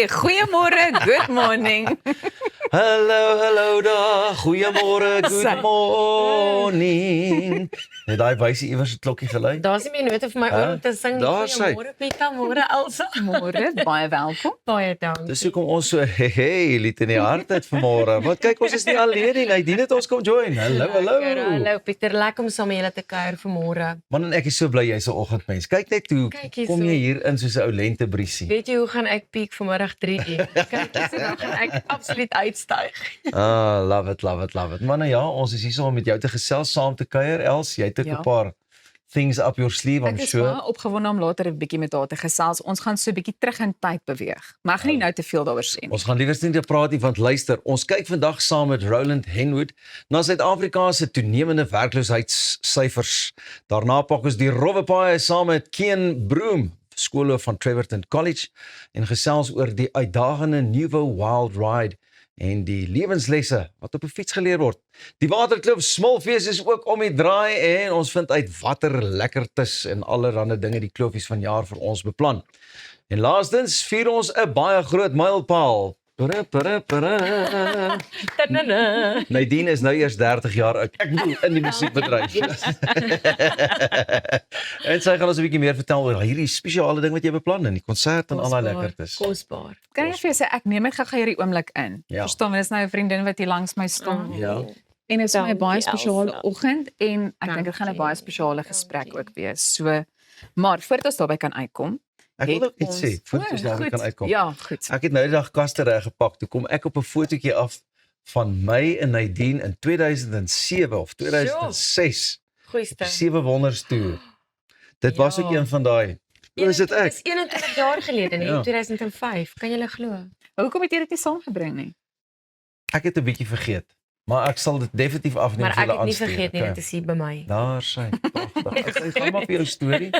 sê goeiemôre, good morning. Hallo daar, goeiemôre, good morning. Het daai wysie iewers 'n klokkie gelei? Daar's nie meer note vir my oor om te sing nie. Daar sy. Goeiemôre Pieter, môre Elsa. Môre, baie welkom. Baie dankie. Dis hoekom ons so lied in die hart het vanmôre. Want kyk, ons is nie alleen nie. Nadine het ons kom join. Hallo. Hallo Pieter, lekker om saam met julle te kuier vanmôre. Man, en ek is so bly jy's 'n oggendmens. Kyk net hoe Kyk hier kom so. jy hier in soos 'n ou lentebriesie. Weet jy hoe gaan ek piek vanmiddag 3 uur? Kyk, dis hoe gaan ek absoluut uitstyg. Love it. Maar nou ja, ons is hier om met jou te gesels, saam te kuier. Els, jy het ook 'n paar things up your sleeve, I'm Ek is sure. baie opgewonde om later 'n bietjie met haar te gesels. Ons gaan so 'n bietjie terug in tyd beweeg. Mag nie nou te veel daaroor sê nie. Ons gaan liewers nie te praat nie, want luister, ons kyk vandag saam met Roland Henwood na Suid-Afrika se toenemende werkloosheidssyfers. Daarna pak ons die rowwe paai saam met Kian Broom, skoolhoof van Trevorton College, en gesels oor die uitdagende nuwe Wild Ride en die lewenslesse wat op 'n fiets geleer word. Die Waterkloof Smilfees is ook om die draai en ons vind uit watter lekkertes en allerlei dinge die kloofies vanjaar vir ons beplan. En laastens vier ons 'n baie groot mylpaal. Nadine is nou eers 30 jaar oud. Ek bedoel in die musiekbedryf. En sy gaan ons 'n bietjie meer vertel oor hierdie spesiale ding wat jy beplan in die konsert en al daai lekkertes. Kosbaar. Kan ek vir jou sê ek neem dit gou hierdie oomblik in. Ja. Verstaan, want dit is nou 'n vriendin wat hier langs my staan. Ja. En dit is vir my 'n baie Dankie, spesiale Elsa. oggend en ek dink dit gaan 'n baie spesiale gesprek ook wees. So, maar voordat ons daarby kan uitkom, Ek wil het ook iets sê voordat ons daarby kan uitkom. Ja, goed. Ek het nou die dag kaste reg gepak. Toe kom ek op 'n fotootjie af van my en Nadine in 2007 of 2006. Goeieste. 7 wonders toe. Dit was ook Ja. een van daai. Hoe is dit ek? Dis 21 jaar gelede, nee, Ja. 2005. Kan jy glo? Hoekom het jy dit nie saamgebring nie? Ek het 'n bietjie vergeet. Maar ek sal dit definitief afneem Maar vir ek julle het nie aanstuur. vergeet nie, Okay. dit is hier by my. Daar sy. Pragtig. Ek gaan maar vir jou storie.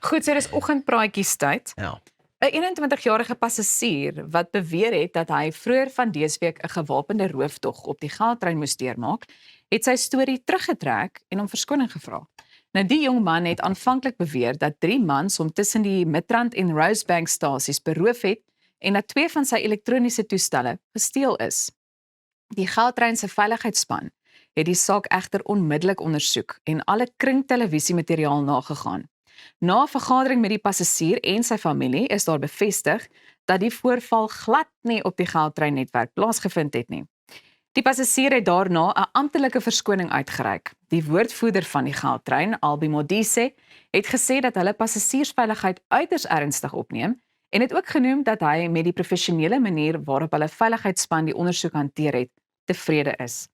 Goed, so dis oggendpraatjies tyd. Ja. 'n 21-jarige passasier wat beweer het dat hy vroeër van dese week 'n gewapende rooftog op die Gautrain moes deurmaak, het sy storie teruggetrek en om verskoning gevra. Nou die jong man het aanvanklik beweer dat 3 mans hom tussen die Midrand en Rosebank stasies beroof het en dat 2 van sy elektroniese toestelle gesteel is. Die Gautrain se veiligheidsspan het die saak egter onmiddellik ondersoek en alle kringtelevisiemateriaal nagegaan. Na 'n vergadering met die passasier en sy familie is daar bevestig dat die voorval glad nie op die Gautrain netwerk plaasgevind het nie. Die passasier het daarna 'n amptelike verskoning uitgereik. Die woordvoerder van die Gautrain, Albi Modise, het gesê dat hulle passasiersveiligheid uiters ernstig opneem en het ook genoem dat hy met die professionele manier waarop hulle veiligheidsspan die ondersoek hanteer het, tevrede is.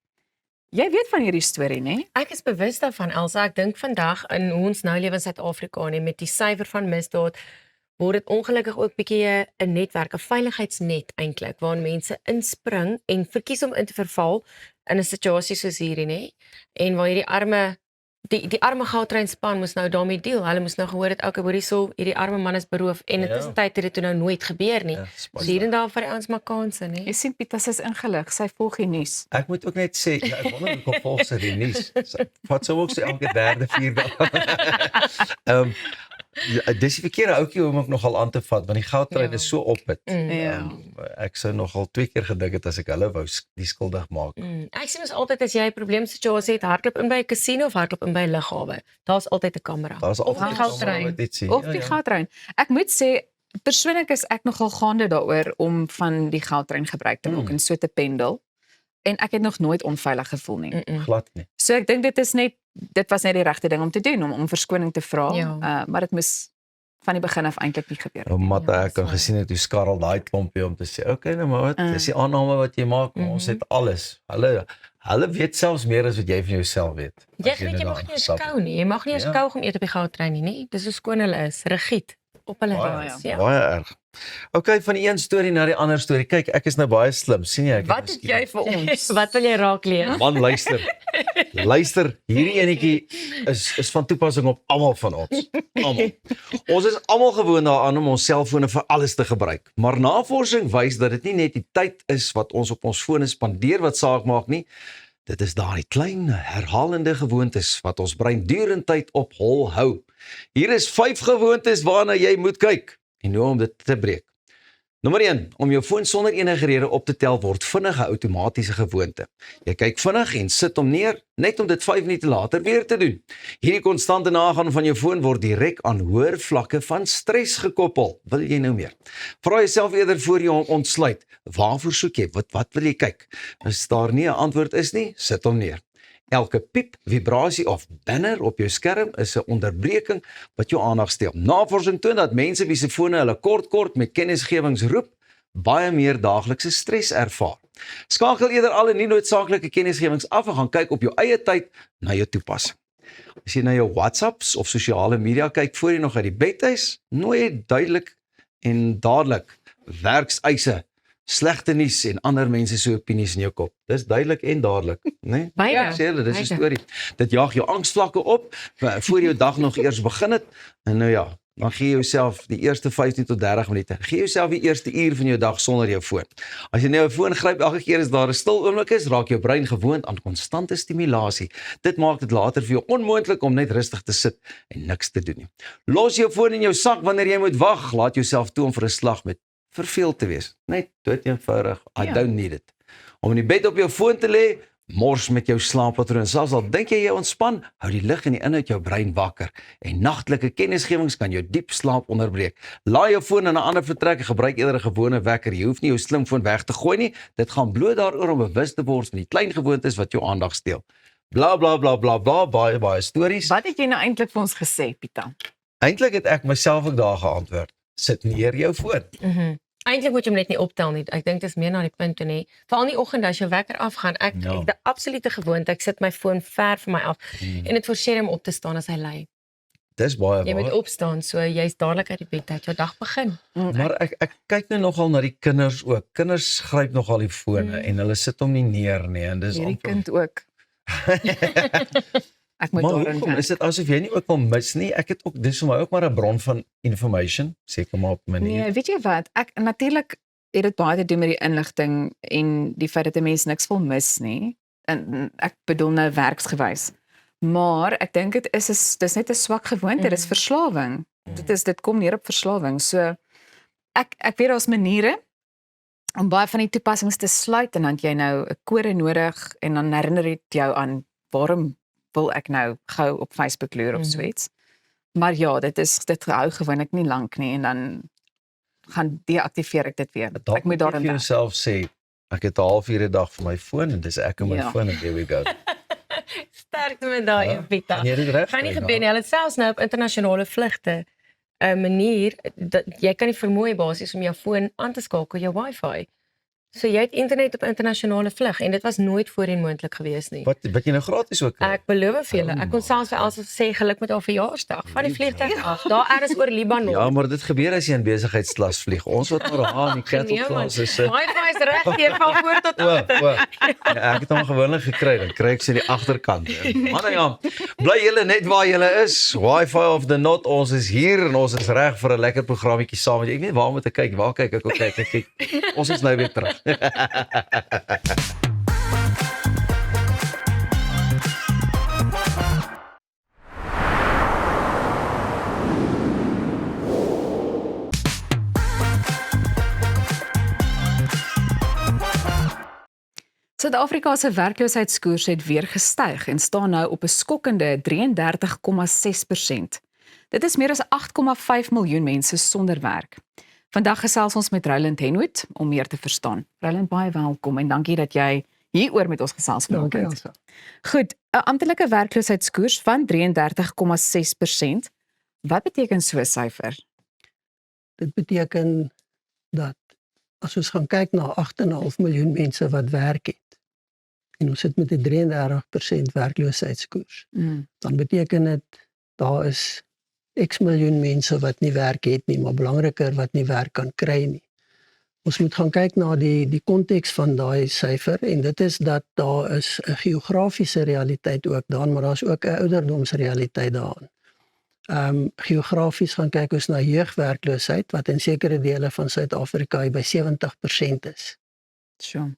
Jy weet van hierdie storie, né? Ek is bewus daarvan, Elsa. Ek dink vandag in hoe ons nou lewe in Suid-Afrika en met die syfer van misdaad word dit ongelukkig ook bietjie 'n netwerk, 'n veiligheidsnet eintlik, waar mense inspring en verkies om in te verval in 'n situasie soos hierdie, nê? En waar hierdie arme die arme Gautrain span moes nou daarmee deel. Hulle moes nou gehoor het okay, hoor hierso, hierdie arme man is beroof en Ja. intussen het dit toe nou nooit gebeur nie. Ja, So hier en daar vir die ouens maar kansse, nê? Jy sien Pieter is ingelig, sy volg die nuus. Ek moet ook net sê, ja, ek wonder hoe volg sy die nuus. Wat sou ook sê elke derde, vierde. Dis die verkeerde ouetjie om ook nogal aan te vat, want die Gautrain Ja. is so op dit. Ja. Ek sou nogal 2 keer gedink het as ek hulle wou die skuldig maak. Ek sê mos altyd as jy 'n probleemsituasie het, hardloop in by 'n casino of hardloop in by 'n lughawe. Daar's altyd 'n kamera. Daar's Of altyd die iets Gautrain. wat dit sien. Of die Gautrain. Ek moet sê persoonlik is ek nogal gaande daaroor om van die Gautrain gebruik te maak en so te pendel. En ek het nog nooit onveilig gevoel nie. glad nie. So ek dink dit was net die regte ding om te doen om verskoning te vra, Ja. maar dit moes van die begin af eintlik nie gebeur het. Nou, Matta, Ja, ek kan so. gesien het hoe skarrel daai klompie om te sê, okay, nou maar wat, dis die aanname wat jy maak, maar ons het alles. Hulle weet selfs meer as wat jy van jouself weet. Jy as weet jy dit mag daar nie eens gestap kou nie. Jy mag nie eens Ja. kou om eet op die Gautrain nie, nê? Dis hoe skoon hulle is, rigied op hulle Baie, huis. het. Baie erg. Okay, van die een storie na die ander storie. Kyk, ek is nou baie slim, sien jy? Ek Wat het jy vir ons? Wat wil jy raak leer? Man, luister. Luister, hierdie enetjie is van toepassing op almal van ons. Almal. Ons is almal gewoond daaraan om ons selfone vir alles te gebruik. Maar navorsing wys dat dit nie net die tyd is wat ons op ons fone spandeer wat saak maak nie. Dit is daardie klein herhalende gewoontes wat ons brein deurentyd op hol hou. Hier is 5 gewoontes waarna jy moet kyk en hoe om dit te breek. Nommer 1, om jou foon sonder enige rede op te tel word vinnig 'n outomatiese gewoonte. Jy kyk vinnig en sit hom neer, net om dit 5 minute later weer te doen. Hierdie konstante nagaan van jou foon word direk aan hoër vlakke van stres gekoppel. Wil jy nou meer? Vra jouself eerder voor jy hom ontsluit. Waarvoor soek jy? Wat wil jy kyk? As daar nie 'n antwoord is nie, sit hom neer. Elke piep, vibrasie of banner op jou skerm is 'n onderbreking wat jou aandag steel. Navorsing toon dat mense wie se fone hulle kort met kennisgewings roep, baie meer daaglikse stres ervaar. Skakel eerder alle nie noodsaaklike kennisgewings af en gaan kyk op jou eie tyd na jou toepassing. As jy na jou WhatsApps of sosiale media kyk voor jy nog uit die bed is, nooi jy duidelik en dadelik werkseise, slegte nuus en ander mense se opinies in jou kop. Dis duidelik en dadelik, né? Beide. Ek sê julle, dis 'n Beide. storie. Dit jaag jou angsvlakke op voor jou dag nog eers begin het. En nou ja, dan gee jy jouself die eerste 15 tot 30 minute. Gee jouself die eerste uur van jou dag sonder jou foon. As jy nou jou foon gryp elke keer as daar 'n stil oomblik is, raak jou brein gewoond aan konstante stimulasie. Dit maak dit later vir jou onmoontlik om net rustig te sit en niks te doen nie. Los jou foon in jou sak wanneer jy moet wag. Laat jouself toe om vir 'n slag met verveeld te wees. Net dood eenvoudig. I don't need it. Om in die bed op jou foon te lê, mors met jou slaappatroon. Selfs al dink jy ontspan, hou die lig en die inhoud jou brein wakker. En nagtelike kennisgewings kan jou diep slaap onderbreek. Laai jou foon in 'n ander vertrek en gebruik eerder 'n gewone wekker. Jy hoef nie jou slimfoon weg te gooi nie. Dit gaan bloot daaroor om bewus te word van die klein gewoontes wat jou aandag steel. Bla bla bla bla bla, baie stories. Wat het jy nou eintlik vir ons gesê, Pieter? Eintlik het ek myself ook daar geantwoord. Sit neer jou foon. Eintlik moet jy hom net nie optel nie. Ek dink dit is meer na die punt toe nie. Veral in die oggend as jou wekker afgaan. Ek Ja. het 'n absolute gewoonte. Ek sit my foon ver van my af en dit forceer hom op te staan as hy lui. Dis baie Jy moet waar. opstaan so jy's dadelik uit die bed uit. Jou dag begin. Maar ek kyk nou nogal na die kinders ook. Kinders gryp nogal die fone en hulle sit hom nie neer nie en dis Hierdie amper- kind ook. Ek moet Maar daarin hoekom werk. is dit asof jy nie ook wil mis nie? Ek het ook dis vir my ook maar 'n bron van information, seker maar op 'n manier. Nee, weet jy wat? Ek natuurlik het dit baie te doen met die inligting en die feit dat 'n mens niks wil mis nie. En ek bedoel nou werksgewys. Maar ek dink dis net 'n swak gewoonte, dis verslawing. Dit kom neer op verslawing. So ek weet daar's maniere om baie van die toepassings te sluit en dan het jy nou 'n kode nodig en dan herinner dit jou aan waarom wil ek nou gou op Facebook loer of so iets. Maar ja, dit hou gewoonlik nie lank nie en dan gaan deaktiveer ek dit weer. Dalk Ek moet jy daarin vir werk. jouself sê ek het 'n halfuur 'n dag vir my foon en dis ek en my Ja. foon and there we go. Sterkte met daai, Ja, Pieter. kan jy dit reg Gaan nie kry, gebeur nie. Hulle het selfs nou op internasionale vlugte 'n manier dat jy kan nie vermooi basies om jou foon aan te skakel, jou Wi-Fi. So jy het internet op internasionale vlug en dit was nooit voorheen moontlik gewees nie. Wat jy nou gratis ook kry. Ek beloof vir julle, ek kon selfs vir Elsa sê geluk met haar verjaarsdag van die vliegtuig af. Daar ergens oor Libanon. Ja, maar dit gebeur as jy in besigheidsklas vlieg. Ons wat maar daar in die ketelklas is. Wi-Fi is reg hier van voor tot O, agter. ja, ek het hom gewoonlik gekry, dan kry ek sy die agterkant. Maar ja, bly julle net waar julle is. Wi-Fi of the not, ons is hier en ons is reg vir 'n lekker programmetjie saam met jou. Ek weet waar om te kyk. Waar kyk ek? Okay, kyk. Ons is nou weer terug. Suid-Afrika se werkloosheidskoers het weer gestyg en staan nou op 'n skokkende 33,6%. Dit is meer as 8,5 miljoen mense sonder werk. Vandag gesels ons met Roland Henwood om meer te verstaan. Roland, baie welkom en dankie dat jy hieroor met ons gesels Dankie, vanoggend. Elsa. Goed, 'n amptelike werkloosheidskoers van 33,6%. Wat beteken so 'n syfer? Dit beteken dat as ons gaan kyk na 8,5 miljoen mense wat werk het en ons sit met 'n 33% werkloosheidskoers, dan beteken dit daar is X miljoen mense wat nie werk het nie, maar belangriker wat nie werk kan kry nie. Ons moet gaan kyk na die konteks van daai syfer en dit is dat daar is 'n geografiese realiteit ook daarin, maar daar's ook 'n ouderdomsrealiteit daarin. Geografies gaan kyk ons na jeugwerkloosheid wat in sekere dele van Suid-Afrika by 70% is. So.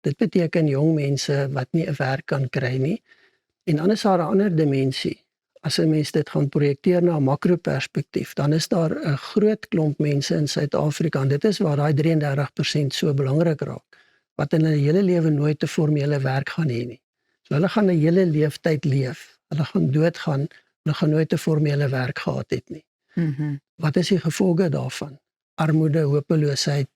Dit beteken jong mense wat nie 'n werk kan kry nie. En dan is daar 'n ander dimensie. as 'n mens dit gaan projekteer na 'n makroperspektief, dan is daar 'n groot klomp mense in Suid-Afrika en dit is waar daai 33% so belangrik raak, wat in hulle hele lewe nooit 'n formele werk gaan hê nie. So hulle gaan 'n hele leeftyd leef, hulle gaan doodgaan, hulle gaan nooit 'n formele werk gehad het nie. Wat is die gevolge daarvan? Armoede, hopeloosheid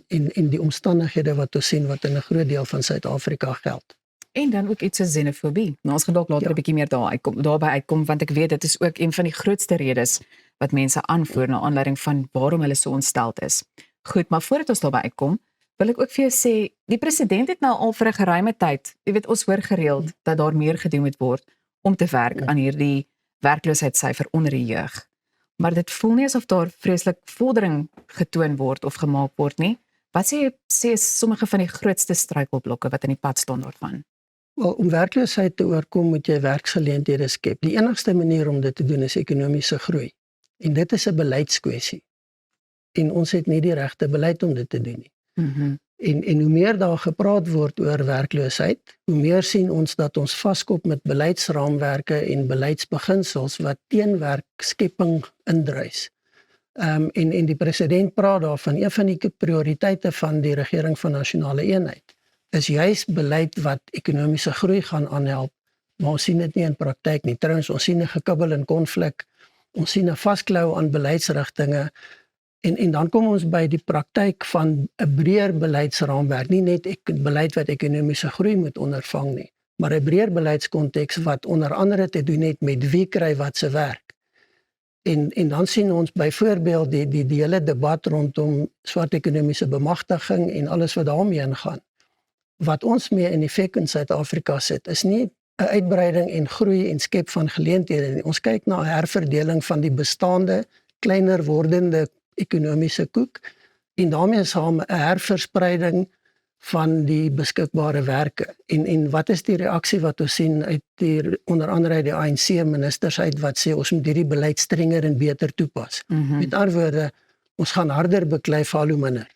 en die omstandighede wat ons sien wat in 'n groot deel van Suid-Afrika geld. En dan ook iets soos xenofobie. Nou ons gaan dalk later 'n bietjie meer daarby uitkom want ek weet dit is ook een van die grootste redes wat mense aanvoer na aanleiding van waarom hulle so ontsteld is. Goed, maar voordat ons daarby uitkom, wil ek ook vir jou sê, die president het nou al vir 'n geruime tyd, jy weet ons hoor gereeld dat daar meer gedoen moet word om te werk aan hierdie werkloosheidssyfer onder die jeug. Maar dit voel nie asof daar vreeslik vordering getoon word of gemaak word nie. Wat sê sommige van die grootste struikelblokke wat in die pad staan daarvan? Wel, om werkloosheid te oorkom moet jy werksgeleenthede skep. Die enigste manier om dit te doen is ekonomiese groei. En dit is 'n beleidskwessie. En ons het nie die regte beleid om dit te doen nie. En hoe meer daar gepraat word oor werkloosheid, hoe meer sien ons dat ons vaskop met beleidsraamwerke en beleidsbeginsels wat teen werkskepping indruis. En die president praat daarvan, een van die prioriteite van die regering van nasionale eenheid is juis beleid wat ekonomiese groei gaan aanhelp, maar ons sien dit nie in praktyk nie. Trouwens, ons sien 'n gekibbel en konflik, ons sien 'n vasklou aan beleidsrigtinge, en dan kom ons by die praktyk van 'n breër beleidsraamwerk, nie net beleid wat ekonomiese groei moet ondervang nie, maar 'n breër beleidskonteks wat onder andere te doen het met wie kry wat se werk. En dan sien ons byvoorbeeld die hele debat rondom swart ekonomiese bemagtiging en alles wat daarmee ingaan. Wat ons mee in effek in Suid-Afrika sit, is nie 'n uitbreiding en groei en skep van geleenthede nie. Ons kyk na 'n herverdeling van die bestaande, kleiner wordende ekonomiese koek en daarmee saam 'n herverspreiding van die beskikbare werke. En wat is die reaksie wat ons sien uit onder andere uit die ANC ministers uit wat sê ons moet hierdie beleid strenger en beter toepas. Met ander woorde, ons gaan harder beklei vir al hoe minder.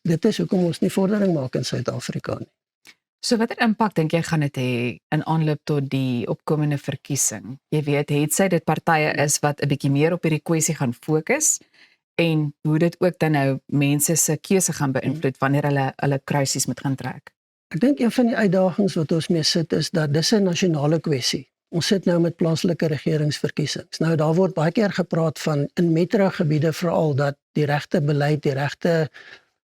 Dit is hoekom ons nie vordering maak in Suid-Afrika nie. So watter impak dink jy gaan dit hê in aanloop tot die opkomende verkiesing? Jy weet, het sy dit partye is wat 'n bietjie meer op hierdie kwessie gaan fokus en hoe dit ook dan nou mense se keuse gaan beïnvloed wanneer hulle kruisies moet gaan trek? Ek dink een van die uitdagings wat ons mee sit is dat dis 'n nasionale kwessie. Ons sit nou met plaaslike regeringsverkiesings. Nou daar word baie keer gepraat van in metrogebiede veral dat die regte beleid, die regte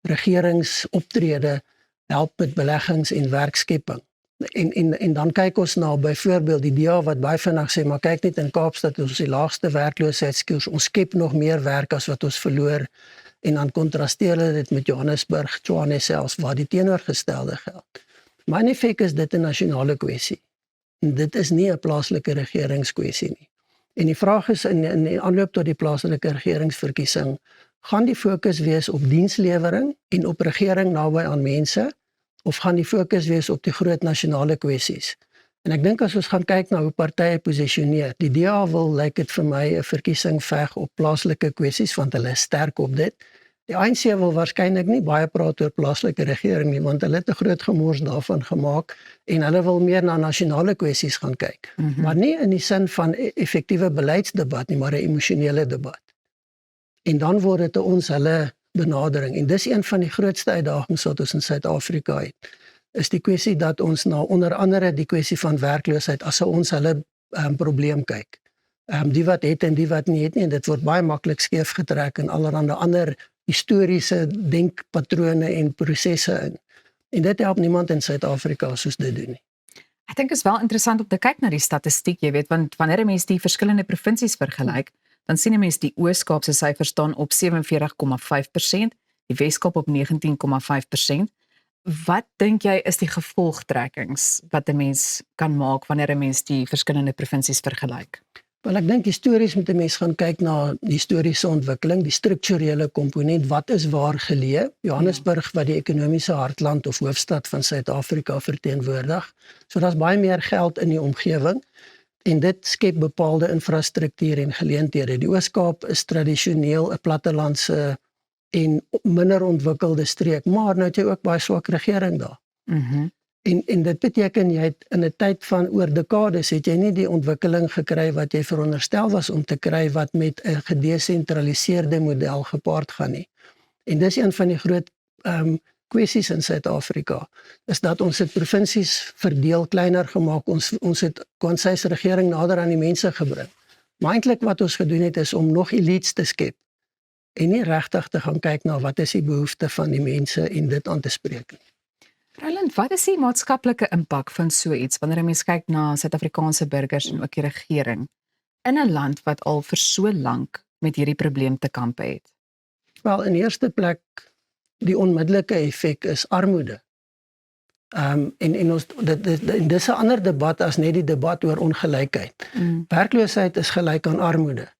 regeringsoptrede help met beleggings en werkskepping. En dan kyk ons na byvoorbeeld die DA wat baie vinnig sê, maar kyk net in Kaapstad ons die laagste werkloosheidskoers, ons skep nog meer werk as wat ons verloor en dan kontrasteer hulle dit met Johannesburg, Tshwane selfs waar die teenoorgestelde geld. Maar in feite is dit 'n nasionale kwessie. En dit is nie 'n plaaslike regeringskwessie nie. En die vraag is in die aanloop tot die plaaslike regeringsverkiesing, gaan die fokus wees op dienslewering en op regering naby aan mense of gaan die fokus wees op die groot nasionale kwessies? En ek dink as ons gaan kyk na hoe partye posisioneer, die DA wil lyk dit vir my 'n verkiesing veg op plaaslike kwessies want hulle is sterk op dit. Die ANC wil waarskynlik nie baie praat oor plaaslike regering nie want hulle het 'n groot gemors daarvan gemaak en hulle wil meer na nasionale kwessies gaan kyk. Maar nie in die sin van effektiewe beleidsdebat nie, maar 'n emosionele debat. En dan word dit ons hulle benadering en dis een van die grootste uitdagings wat ons in Suid-Afrika het. Is die kwessie dat ons na onder andere die kwessie van werkloosheid as ons hulle probleem kyk. Die wat het en die wat nie het nie en dit word baie maklik skeef getrek in allerlei ander historiese denkpatrone en prosesse in. En dit help niemand in Suid-Afrika soos dit doen nie. Ek dink is wel interessant om te kyk na die statistiek, jy weet, want wanneer 'n mens die verskillende provinsies vergelyk, dan sien 'n mens die Oos-Kaap se syfers staan op 47,5%, die Wes-Kaap op 19,5%. Wat dink jy is die gevolgtrekkings wat 'n mens kan maak wanneer 'n mens die verskillende provinsies vergelyk? Wel ek dink histories moet 'n mens gaan kyk na historiese ontwikkeling, die strukturele komponent, wat is waar geleë? Johannesburg wat die ekonomiese hartland of hoofstad van Suid-Afrika verteenwoordig. So daar's baie meer geld in die omgewing en dit skep bepaalde infrastruktuur en geleenthede. Die Oos-Kaap is tradisioneel 'n plattelandse en minder ontwikkelde streek, maar nou het jy ook baie swak regering daar. En dit beteken jy het in 'n tyd van oor dekades het jy nie die ontwikkeling gekry wat jy veronderstel was om te kry wat met 'n gedesentraliseerde model gepaard gaan nie. En dis een van die groot kwessies in Suid-Afrika, is dat ons het provinsies verdeel, kleiner gemaak, ons het konsys regering nader aan die mense gebring. Maar eintlik wat ons gedoen het is om nog elites te skep en nie regtig te gaan kyk na wat is die behoefte van die mense en dit aan te spreek nie. Roland, wat is die maatskaplike impak van so iets wanneer 'n mens kyk na Suid-Afrikaanse burgers en ook die regering in 'n land wat al vir so lank met hierdie probleem te kampe het? Wel, in eerste plek die onmiddellike effek is armoede. En ons dis 'n ander debat as net die debat oor ongelykheid. Werkloosheid is gelyk aan armoede.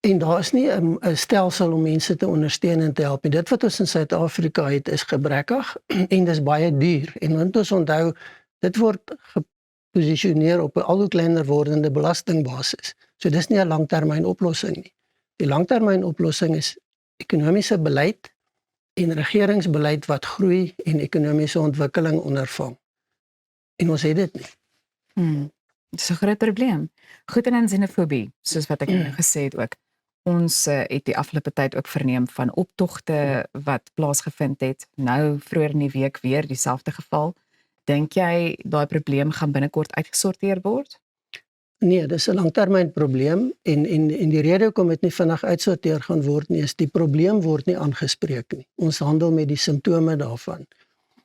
En daar is nie 'n stelsel om mense te ondersteun en te help nie. Dit wat ons in Suid-Afrika het is gebrekkig en dis baie duur. En want ons onthou, dit word geposisioneer op 'n al hoe kleiner wordende belastingbasis. So dis nie 'n langtermyn oplossing nie. Die langtermyn oplossing is ekonomiese beleid en regeringsbeleid wat groei en ekonomiese ontwikkeling ondervang. En ons het dit nie. Dit is 'n groot probleem. Goed, en xenofobie, soos wat ek nou gesê het ook. Ons het die afgelope tyd ook verneem van optogte wat plaasgevind het. Nou vroeër in die week weer dieselfde geval. Dink jy daai probleem gaan binnekort uitgesorteer word? Nee, dis 'n langtermyn probleem en die rede hoekom dit nie vinnig uitsorteer gaan word nie is die probleem word nie aangespreek nie. Ons handel met die simptome daarvan.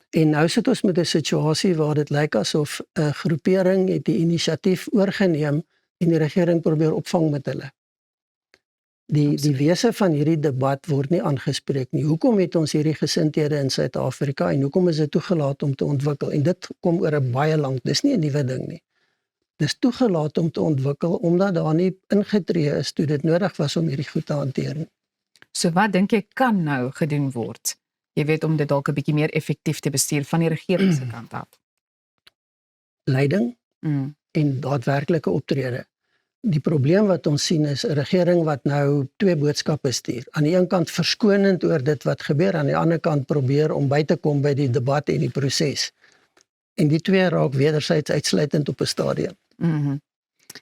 En nou sit ons met 'n situasie waar dit lyk asof 'n groepering het die inisiatief oorgeneem en die regering probeer opvang met hulle. Die wese van hierdie debat word nie aangespreek nie. Hoekom het ons hierdie gesindhede in Suid-Afrika en hoekom is dit toegelaat om te ontwikkel? En dit kom oor 'n baie lank, dis nie 'n nuwe ding nie. Dis toegelaat om te ontwikkel omdat daar nie ingetree is toe dit nodig was om hierdie goed te hanteer. So wat dink jy kan nou gedoen word? Jy weet, om dit dalk 'n bietjie meer effektief te bestuur van die regering se kant af. Leiding en daadwerklike optrede. Die probleem wat ons sien is 'n regering wat nou twee boodskappe stuur. Aan die een kant verskonend oor dit wat gebeur, aan die ander kant probeer om by te kom by die debat en die proses. En die twee raak wederzijds uitsluitend op 'n stadium.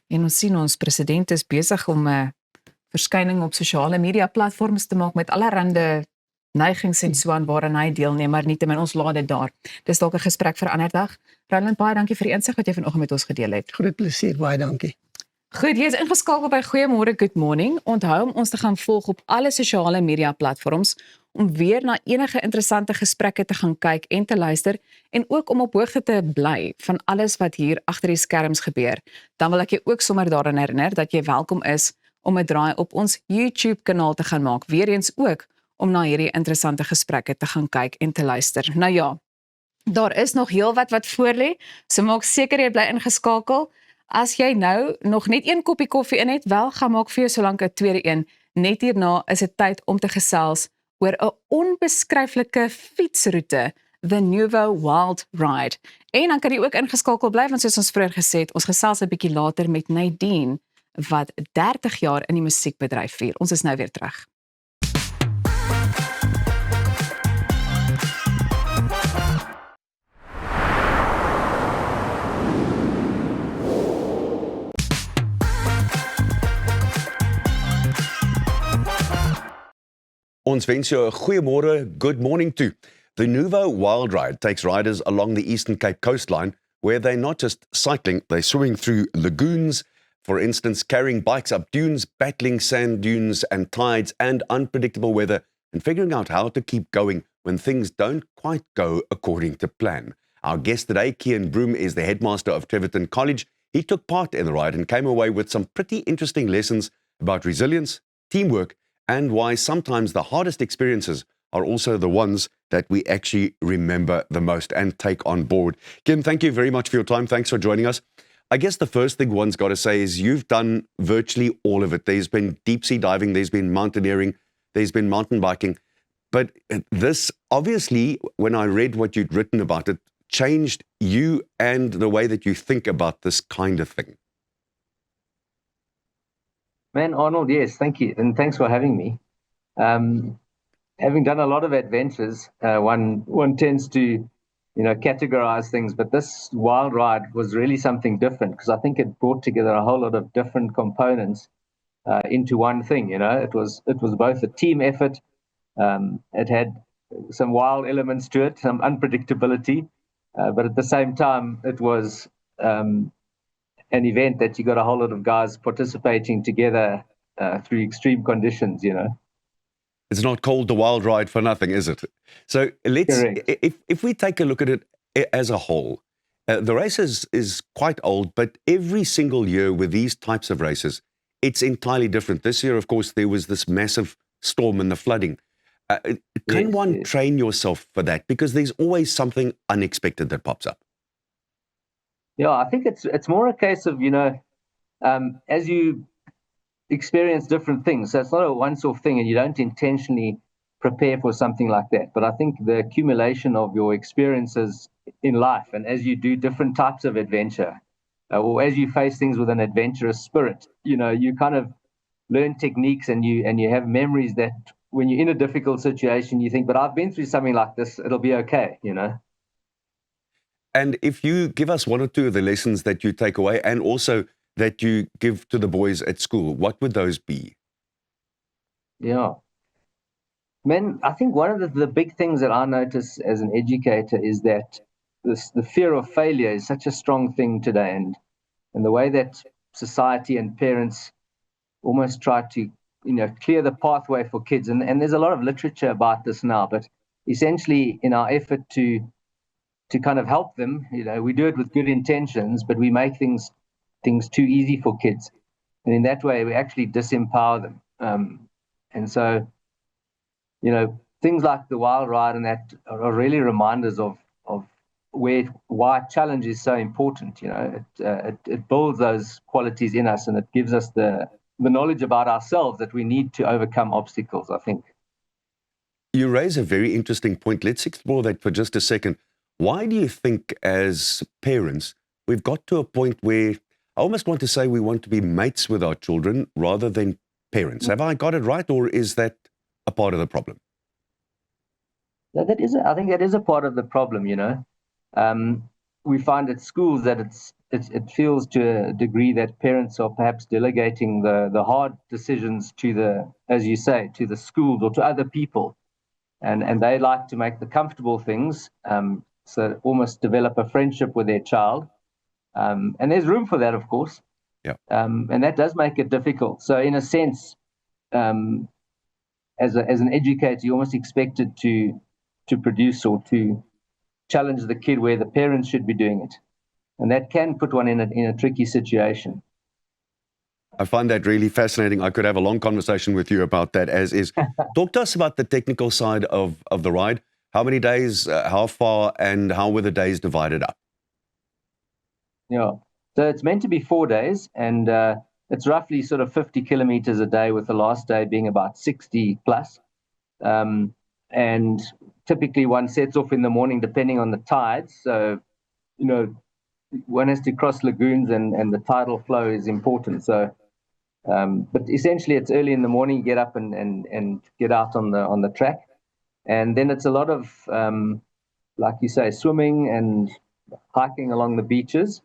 En ons sien ons president is besig om 'n verskyning op sosiale media platforms te maak met allerlei neigings en so aan waaraan hy deelneem, maar nietemin ons laat dit daar. Dis dalk 'n gesprek vir 'n ander dag. Roland, baie dankie vir die insig wat jy vanoggend met ons gedeel het. Groot plesier, baie dankie. Goed, jy is ingeskakel by Goeiemôre Good Morning. Onthou om ons te gaan volg op alle sosiale media platforms om weer na enige interessante gesprekke te gaan kyk en te luister en ook om op hoogte te bly van alles wat hier agter die skerms gebeur. Dan wil ek jou ook sommer daaraan herinner dat jy welkom is om 'n draai op ons YouTube kanaal te gaan maak. Weereens ook om na hierdie interessante gesprekke te gaan kyk en te luister. Nou ja, daar is nog heelwat wat voor lê, so maak seker jy bly ingeskakel. As jy nou nog net een koppie koffie in het, wel, gaan maak vir jou solank 'n tweede een. Net hierna is dit tyd om te gesels oor 'n onbeskryflike fietsroete, the Nuvo Wild Ride. En dan kan jy ook ingeskakel bly, want soos ons vroeër gesê het, ons gesels 'n bietjie later met Nadine, wat 30 jaar in die musiekbedryf vier. Ons is nou weer terug. Ons wens jou 'n goeiemôre, good morning toe. The Nuvo Wild Ride takes riders along the Eastern Cape coastline where they're not just cycling, they're swimming through lagoons, for instance, carrying bikes up dunes, battling sand dunes and tides and unpredictable weather, and figuring out how to keep going when things don't quite go according to plan. Our guest today, Kian Broom, is the headmaster of Treverton College. He took part in the ride and came away with some pretty interesting lessons about resilience, teamwork, and why sometimes the hardest experiences are also the ones that we actually remember the most and take on board. Kim, thank you very much for your time. Thanks for joining us. I guess the first thing one's got to say is you've done virtually all of it. There's been deep sea diving, there's been mountaineering, there's been mountain biking. But this, obviously, when I read what you'd written about it, changed you and the way that you think about this kind of thing. Man, Arnold, yes, thank you. And thanks for having me. Having done a lot of adventures, one tends to categorize things. But this wild ride was really something different because I think it brought together a whole lot of different components into one thing. It was both a team effort. It had some wild elements to it, some unpredictability, but at the same time, it was an event that you got a whole lot of guys participating together through extreme conditions. It's not called the wild ride for nothing, is it? So Correct. if we take a look at it as a whole, the race is quite old, but every single year with these types of races, it's entirely different. This year, of course, there was this massive storm and the flooding. Can one train yourself for that? Because there's always something unexpected that pops up. Yeah, I think it's more a case of, as you experience different things. So it's not a once-off thing, and you don't intentionally prepare for something like that. But I think the accumulation of your experiences in life, and as you do different types of adventure, or as you face things with an adventurous spirit, you kind of learn techniques, and you have memories that when you're in a difficult situation, you think, but I've been through something like this, it'll be okay, And if you give us one or two of the lessons that you take away and also that you give to the boys at school, what would those be? Yeah. Man, I think one of the big things that I notice as an educator is that the fear of failure is such a strong thing today, and the way that society and parents almost try to clear the pathway for kids, and there's a lot of literature about this now, but essentially in our effort to kind of help them, we do it with good intentions, but we make things too easy for kids, and in that way we actually disempower them. And so things like the wild ride and that are really reminders of why challenge is so important. It builds those qualities in us, and it gives us the knowledge about ourselves that we need to overcome obstacles, I think. You raise a very interesting point. Let's explore that for just a second. Why do you think as parents, we've got to a point where I almost want to say we want to be mates with our children rather than parents? Have I got it right, or is that a part of the problem? I think that is a part of the problem, we find at schools that it feels to a degree that parents are perhaps delegating the hard decisions as you say, to the schools or to other people. And they like to make the comfortable things, so almost develop a friendship with their child. And there's room for that, of course. Yeah. And that does make it difficult. So in a sense, as an educator, you're almost expected to produce or to challenge the kid where the parents should be doing it. And that can put one in a tricky situation. I find that really fascinating. I could have a long conversation with you about that as is. Talk to us about the technical side of the ride. How many days, how far, and how were the days divided up? Yeah. So it's meant to be 4 days, and it's roughly sort of 50 kilometers a day, with the last day being about 60 plus. And typically one sets off in the morning depending on the tides. So, one has to cross lagoons, and the tidal flow is important. So, but essentially it's early in the morning, you get up and get out on the track. And then it's a lot of, like you say, swimming and hiking along the beaches.